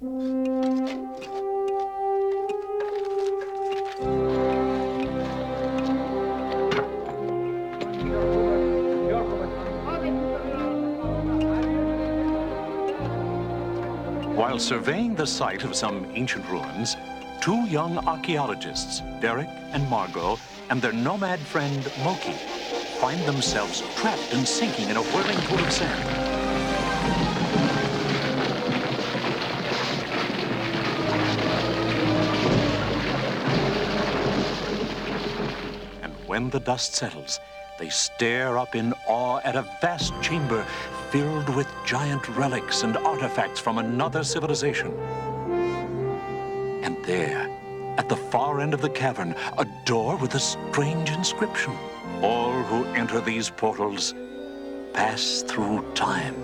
While surveying the site of some ancient ruins, two young archaeologists, Derek and Margot, and their nomad friend, Moki, find themselves trapped and sinking in a whirling pool of sand. And when the dust settles, they stare up in awe at a vast chamber filled with giant relics and artifacts from another civilization. And there, at the far end of the cavern, a door with a strange inscription. All who enter these portals pass through time.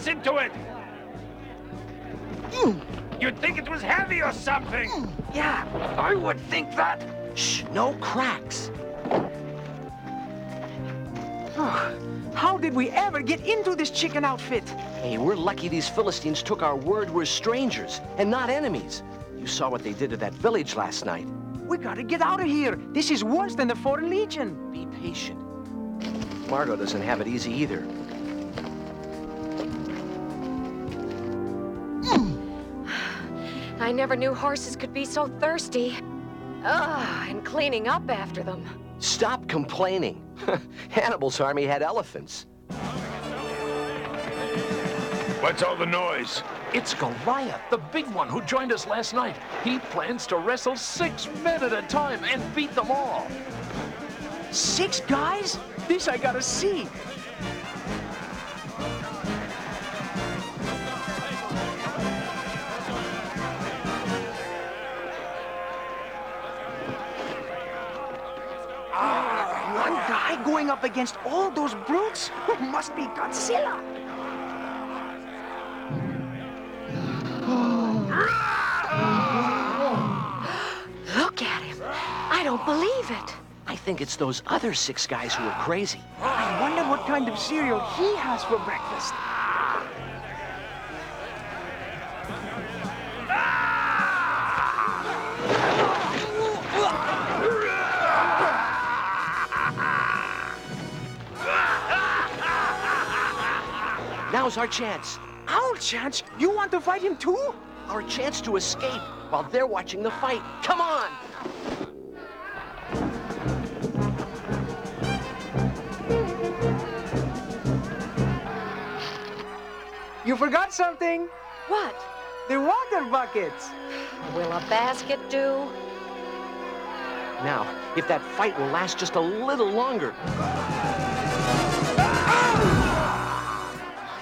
Into it! You'd think it was heavy or something! Yeah, I would think that. Shh, no cracks. How did we ever get into this chicken outfit? Hey, we're lucky these Philistines took our word we're strangers and not enemies. You saw what they did to that village last night. We gotta get out of here. This is worse than the Foreign Legion. Be patient. Margot doesn't have it easy either. I never knew horses could be so thirsty. And cleaning up after them. Stop complaining. Hannibal's army had elephants. What's all the noise? It's Goliath, the big one who joined us last night. He plans to wrestle 6 men at a time and beat them all. 6 guys? This I gotta see. One guy going up against all those brutes? Must be Godzilla. Look at him. I don't believe it. I think it's those other 6 guys who are crazy. I wonder what kind of cereal he has for breakfast. Now's our chance. Our chance? You want to fight him too? Our chance to escape while they're watching the fight. Come on! You forgot something. What? The water buckets. Will a basket do? Now, if that fight will last just a little longer.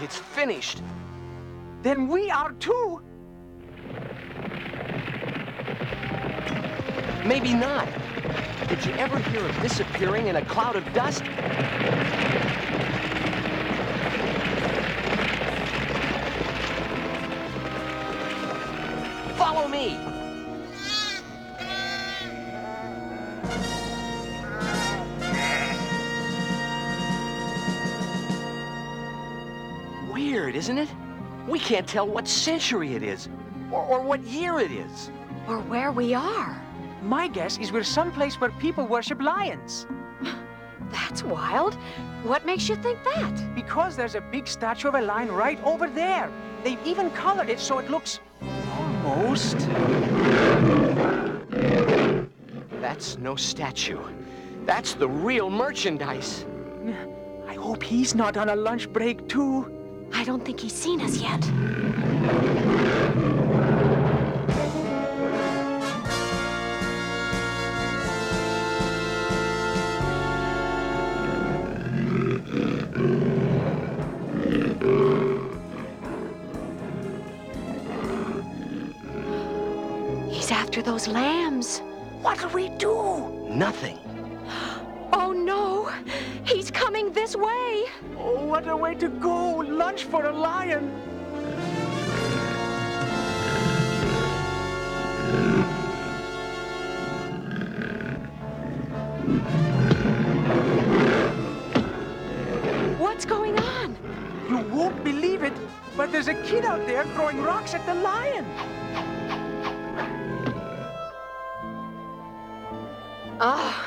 It's finished. Then we are too. Maybe not. Did you ever hear of disappearing in a cloud of dust? Follow me. Weird, isn't it? We can't tell what century it is, or what year it is. Or where we are. My guess is we're someplace where people worship lions. That's wild. What makes you think that? Because there's a big statue of a lion right over there. They've even colored it so it looks almost... That's no statue. That's the real merchandise. I hope he's not on a lunch break, too. I don't think he's seen us yet. He's after those lambs. What do we do? Nothing. Oh, no. He's coming this way. Oh, what a way to go. Lunch for a lion. What's going on? You won't believe it, but there's a kid out there throwing rocks at the lion. Oh,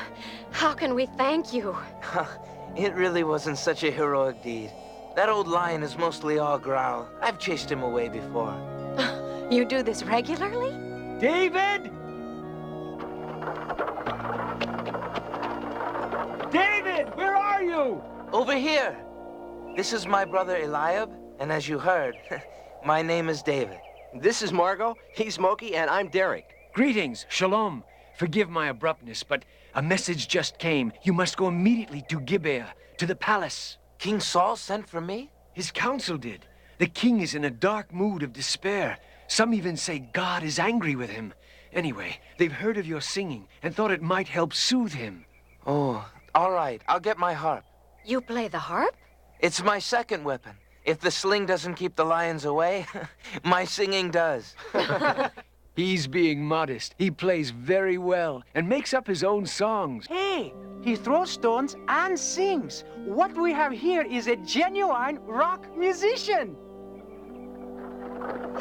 how can we thank you? It really wasn't such a heroic deed. That old lion is mostly all growl. I've chased him away before. You do this regularly? David! David, where are you? Over here! This is my brother Eliab, and as you heard, my name is David. This is Margot, he's Moki, and I'm Derek. Greetings, shalom. Forgive my abruptness, but a message just came. You must go immediately to Gibeah, to the palace. King Saul sent for me? His council did. The king is in a dark mood of despair. Some even say God is angry with him. Anyway, they've heard of your singing and thought it might help soothe him. Oh, all right. I'll get my harp. You play the harp? It's my second weapon. If the sling doesn't keep the lions away, my singing does. He's being modest. He plays very well and makes up his own songs. Hey, he throws stones and sings. What we have here is a genuine rock musician.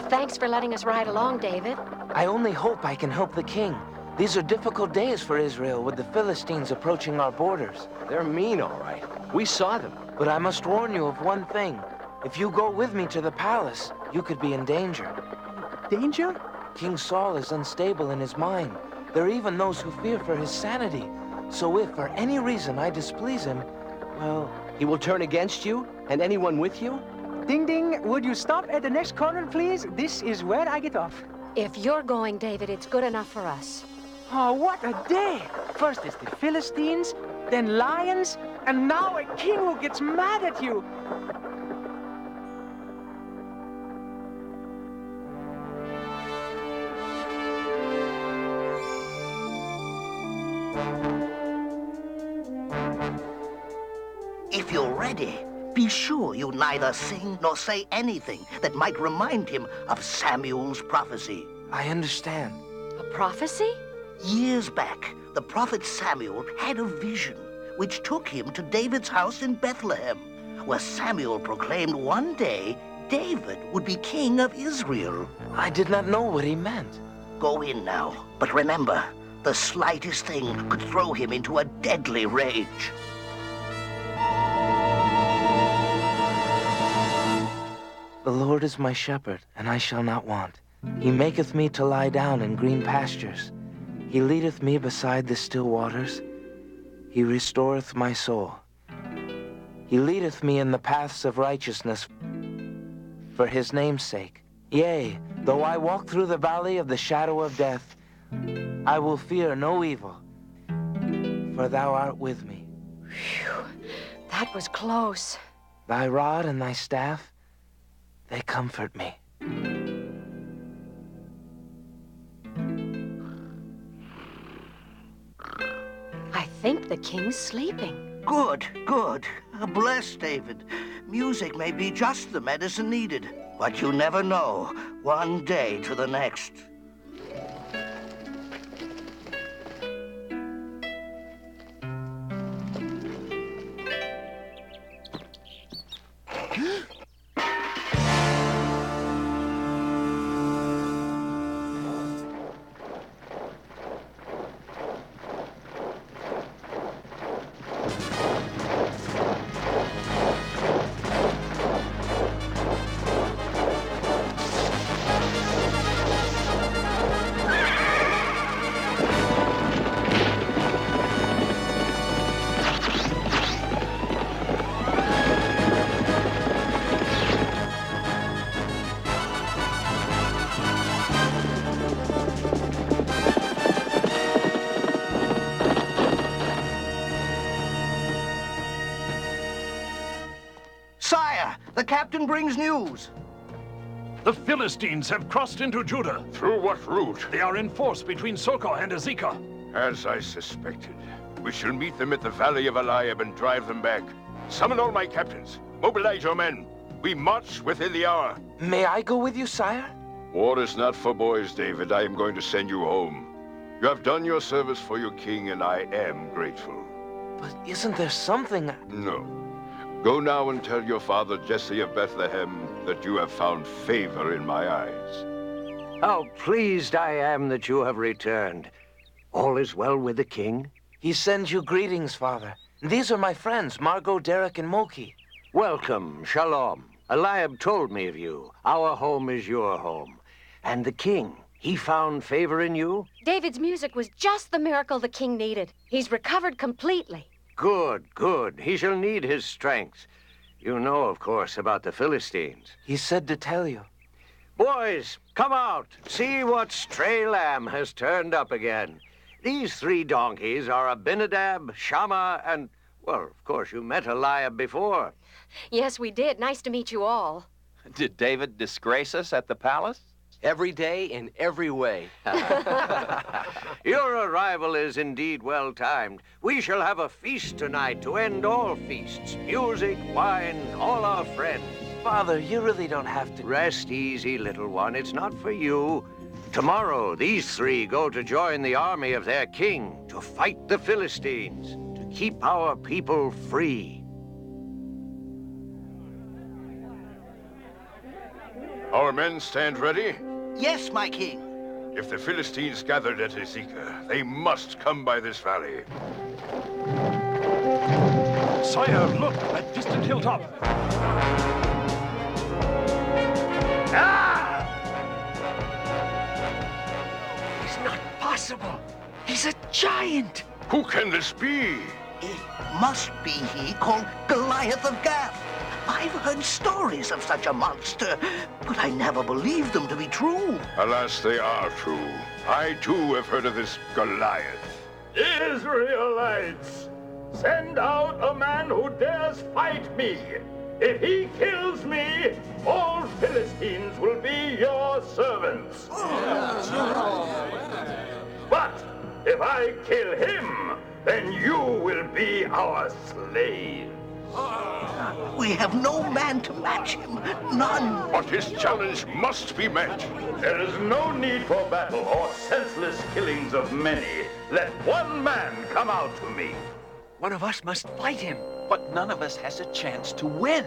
Thanks for letting us ride along, David. I only hope I can help the king. These are difficult days for Israel with the Philistines approaching our borders. They're mean, all right. We saw them. But I must warn you of one thing. If you go with me to the palace, you could be in danger. Danger? King Saul is unstable in his mind. There are even those who fear for his sanity. So if for any reason I displease him, well... He will turn against you and anyone with you? Ding ding, would you stop at the next corner, please? This is where I get off. If you're going, David, it's good enough for us. Oh, what a day! First it's the Philistines, then lions, and now a king who gets mad at you. If you're ready, be sure you neither sing nor say anything that might remind him of Samuel's prophecy. I understand. A prophecy? Years back, the prophet Samuel had a vision which took him to David's house in Bethlehem, where Samuel proclaimed one day David would be king of Israel. I did not know what he meant. Go in now, but remember, the slightest thing could throw him into a deadly rage. The Lord is my shepherd, and I shall not want. He maketh me to lie down in green pastures. He leadeth me beside the still waters. He restoreth my soul. He leadeth me in the paths of righteousness for his name's sake. Yea, though I walk through the valley of the shadow of death, I will fear no evil, for thou art with me. Phew, that was close. Thy rod and thy staff, they comfort me. I think the king's sleeping. Good, good. Bless David. Music may be just the medicine needed, but you never know, one day to the next. Sire, the captain brings news. The Philistines have crossed into Judah. Through what route? They are in force between Socoh and Azekah. As I suspected. We shall meet them at the Valley of Eliab and drive them back. Summon all my captains. Mobilize your men. We march within the hour. May I go with you, sire? War is not for boys, David. I am going to send you home. You have done your service for your king, and I am grateful. But isn't there something... No. Go now and tell your father, Jesse of Bethlehem, that you have found favor in my eyes. How pleased I am that you have returned. All is well with the king? He sends you greetings, father. These are my friends, Margot, Derek, and Moki. Welcome, shalom. Eliab told me of you. Our home is your home. And the king, he found favor in you? David's music was just the miracle the king needed. He's recovered completely. Good, good. He shall need his strength. You know, of course, about the Philistines. He said to tell you. Boys, come out. See what stray lamb has turned up again. These 3 donkeys are Abinadab, Shammah, and, well, of course, you met Eliab before. Yes, we did. Nice to meet you all. Did David disgrace us at the palace? Every day, in every way. Your arrival is indeed well-timed. We shall have a feast tonight to end all feasts. Music, wine, all our friends. Father, you really don't have to... Rest easy, little one. It's not for you. Tomorrow, these 3 go to join the army of their king to fight the Philistines, to keep our people free. Our men stand ready? Yes, my king. If the Philistines gathered at Azekah, they must come by this valley. Sire, look, that distant hilltop. Ah! It's not possible. He's a giant. Who can this be? It must be he called Goliath of Gath. I've heard stories of such a monster, but I never believed them to be true. Alas, they are true. I, too, have heard of this Goliath. Israelites, send out a man who dares fight me. If he kills me, all Philistines will be your servants. But if I kill him, then you will be our slave. We have no man to match him. None. But his challenge must be met. There is no need for battle or senseless killings of many. Let one man come out to me. One of us must fight him. But none of us has a chance to win,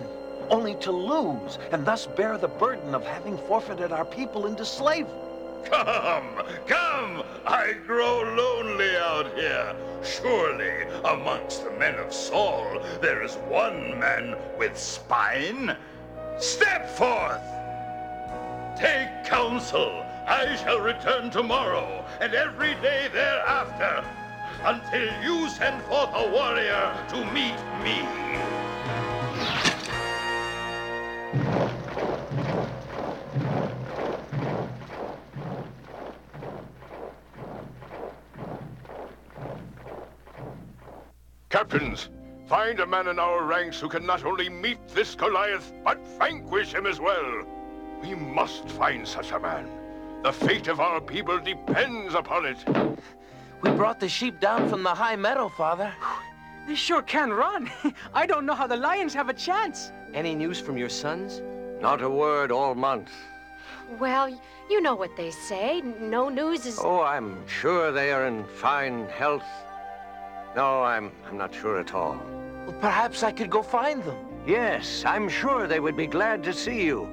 only to lose, and thus bear the burden of having forfeited our people into slavery. Come! I grow lonely out here. Surely, amongst the men of Saul, there is one man with spine. Step forth! Take counsel. I shall return tomorrow, and every day thereafter, until you send forth a warrior to meet me. Captains, find a man in our ranks who can not only meet this Goliath, but vanquish him as well. We must find such a man. The fate of our people depends upon it. We brought the sheep down from the high meadow, Father. They sure can run. I don't know how the lions have a chance. Any news from your sons? Not a word all month. Well, you know what they say. No news is... Oh, I'm sure they are in fine health. No, I'm not sure at all. Well, perhaps I could go find them. Yes, I'm sure they would be glad to see you.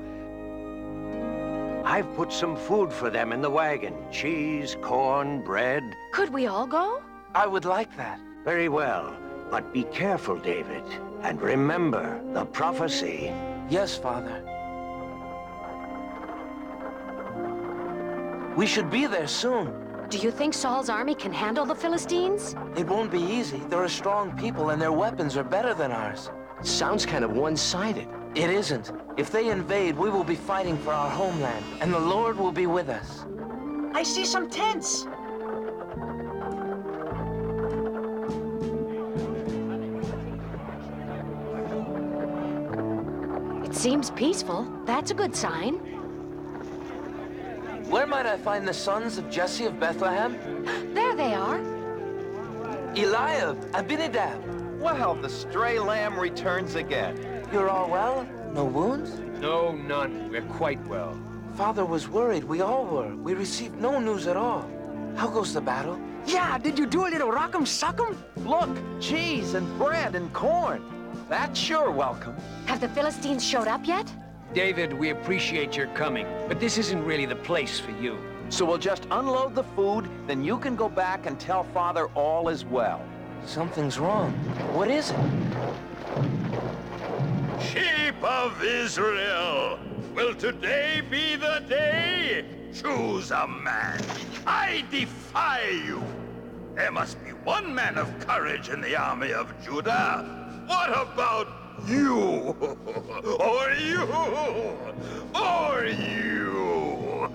I've put some food for them in the wagon. Cheese, corn, bread. Could we all go? I would like that. Very well. But be careful, David. And remember the prophecy. Yes, Father. We should be there soon. Do you think Saul's army can handle the Philistines? It won't be easy. They're a strong people and their weapons are better than ours. Sounds kind of one-sided. It isn't. If they invade, we will be fighting for our homeland, and the Lord will be with us. I see some tents. It seems peaceful. That's a good sign. Where might I find the sons of Jesse of Bethlehem? There they are. Eliab, Abinadab. Well, the stray lamb returns again. You're all well? No wounds? No, none. We're quite well. Father was worried. We all were. We received no news at all. How goes the battle? Yeah, did you do a little rock'em sock'em? Look, cheese and bread and corn. That's sure welcome. Have the Philistines showed up yet? David, we appreciate your coming, but this isn't really the place for you. So we'll just unload the food, then you can go back and tell Father all is well. Something's wrong. What is it? Sheep of Israel, will today be the day? Choose a man. I defy you. There must be one man of courage in the army of Judah. What about you? Or you? Or you?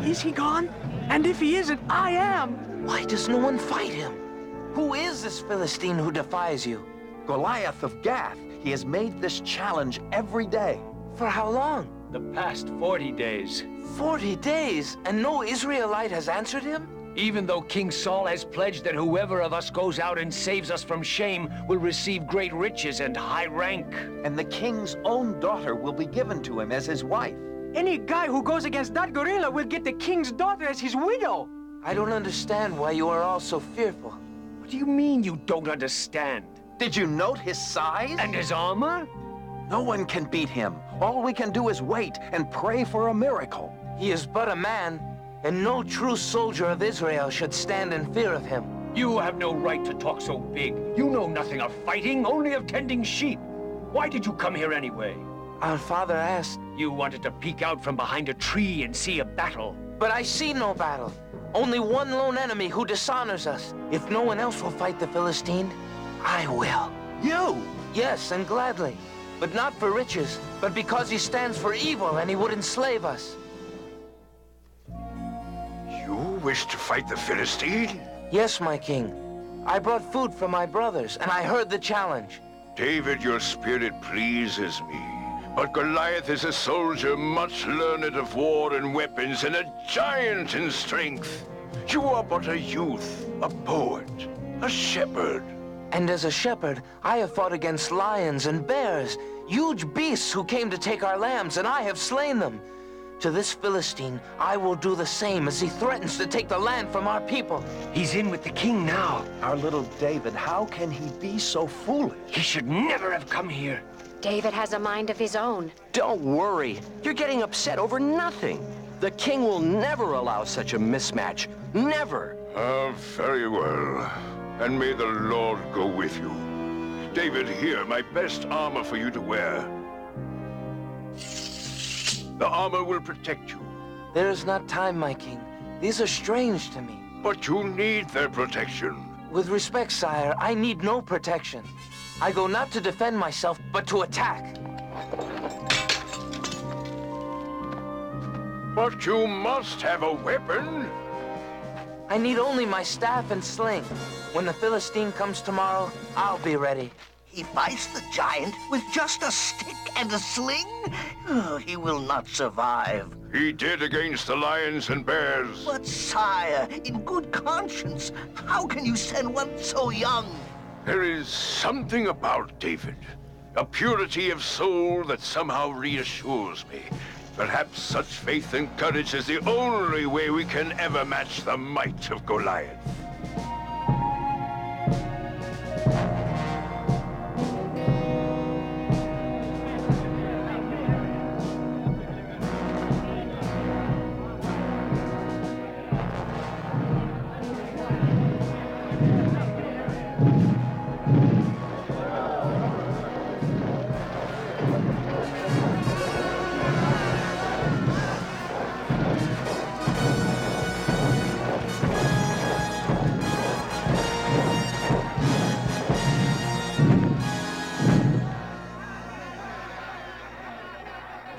Is he gone? And if he isn't, I am. Why does no one fight him? Who is this Philistine who defies you? Goliath of Gath. He has made this challenge every day. For how long? The past 40 days. 40 days? And no Israelite has answered him? Even though King Saul has pledged that whoever of us goes out and saves us from shame will receive great riches and high rank. And the king's own daughter will be given to him as his wife. Any guy who goes against that gorilla will get the king's daughter as his widow. I don't understand why you are all so fearful. What do you mean you don't understand? Did you note his size? And his armor? No one can beat him. All we can do is wait and pray for a miracle. He is but a man, and no true soldier of Israel should stand in fear of him. You have no right to talk so big. You know nothing of fighting, only of tending sheep. Why did you come here anyway? Our father asked. You wanted to peek out from behind a tree and see a battle. But I see no battle. Only one lone enemy who dishonors us. If no one else will fight the Philistine, I will. You? Yes, and gladly. But not for riches, but because he stands for evil and he would enslave us. You wish to fight the Philistine? Yes, my king. I brought food for my brothers, and I heard the challenge. David, your spirit pleases me. But Goliath is a soldier much learned of war and weapons, and a giant in strength. You are but a youth, a poet, a shepherd. And as a shepherd, I have fought against lions and bears, huge beasts who came to take our lambs, and I have slain them. To this Philistine, I will do the same as he threatens to take the land from our people. He's in with the king now. Our little David, how can he be so foolish? He should never have come here. David has a mind of his own. Don't worry. You're getting upset over nothing. The king will never allow such a mismatch. Never. Very well. And may the Lord go with you. David, here, my best armor for you to wear. The armor will protect you. There is not time, my king. These are strange to me. But you need their protection. With respect, sire, I need no protection. I go not to defend myself, but to attack. But you must have a weapon. I need only my staff and sling. When the Philistine comes tomorrow, I'll be ready. He fights the giant with just a stick and a sling? Oh, he will not survive. He did against the lions and bears. But sire, in good conscience, how can you send one so young? There is something about David, a purity of soul that somehow reassures me. Perhaps such faith and courage is the only way we can ever match the might of Goliath.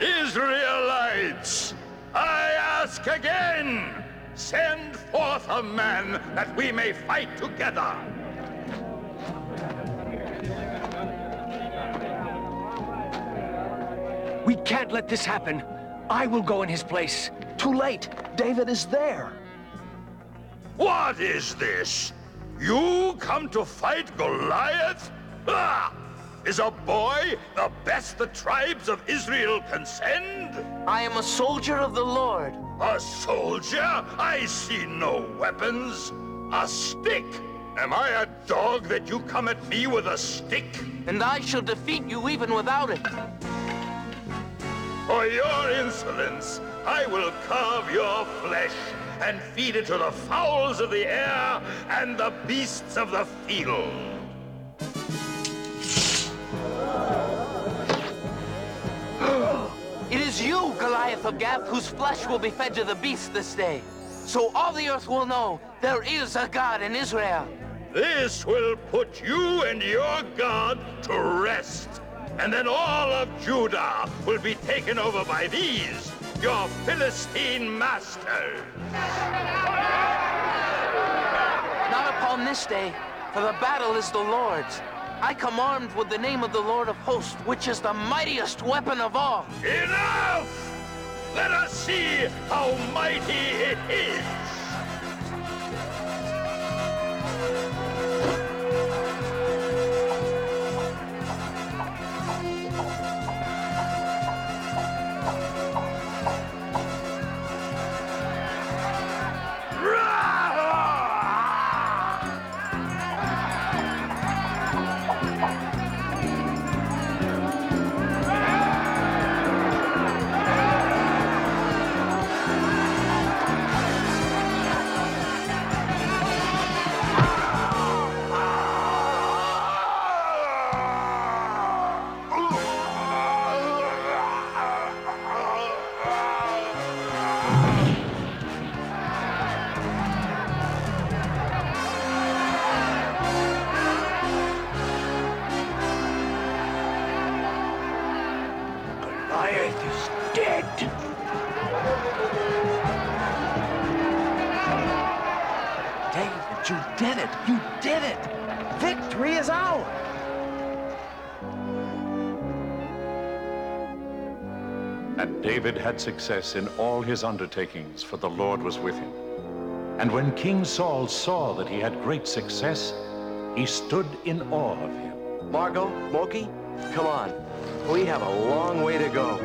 Israelites, I ask again, send forth a man that we may fight together. We can't let this happen. I will go in his place. Too late. David is there. What is this? You come to fight Goliath? Ah! Is a boy the best the tribes of Israel can send? I am a soldier of the Lord. A soldier? I see no weapons. A stick? Am I a dog that you come at me with a stick? And I shall defeat you even without it. For your insolence, I will carve your flesh and feed it to the fowls of the air and the beasts of the field. It is you, Goliath of Gath, whose flesh will be fed to the beasts this day. So all the earth will know there is a God in Israel. This will put you and your God to rest. And then all of Judah will be taken over by these, your Philistine masters. Not upon this day, for the battle is the Lord's. I come armed with the name of the Lord of hosts, which is the mightiest weapon of all. Enough! Let us see how mighty it is. Goliath is dead. David, you did it! You did it! Victory is ours! And David had success in all his undertakings, for the Lord was with him. And when King Saul saw that he had great success, he stood in awe of him. Margot, Moki, come on. We have a long way to go.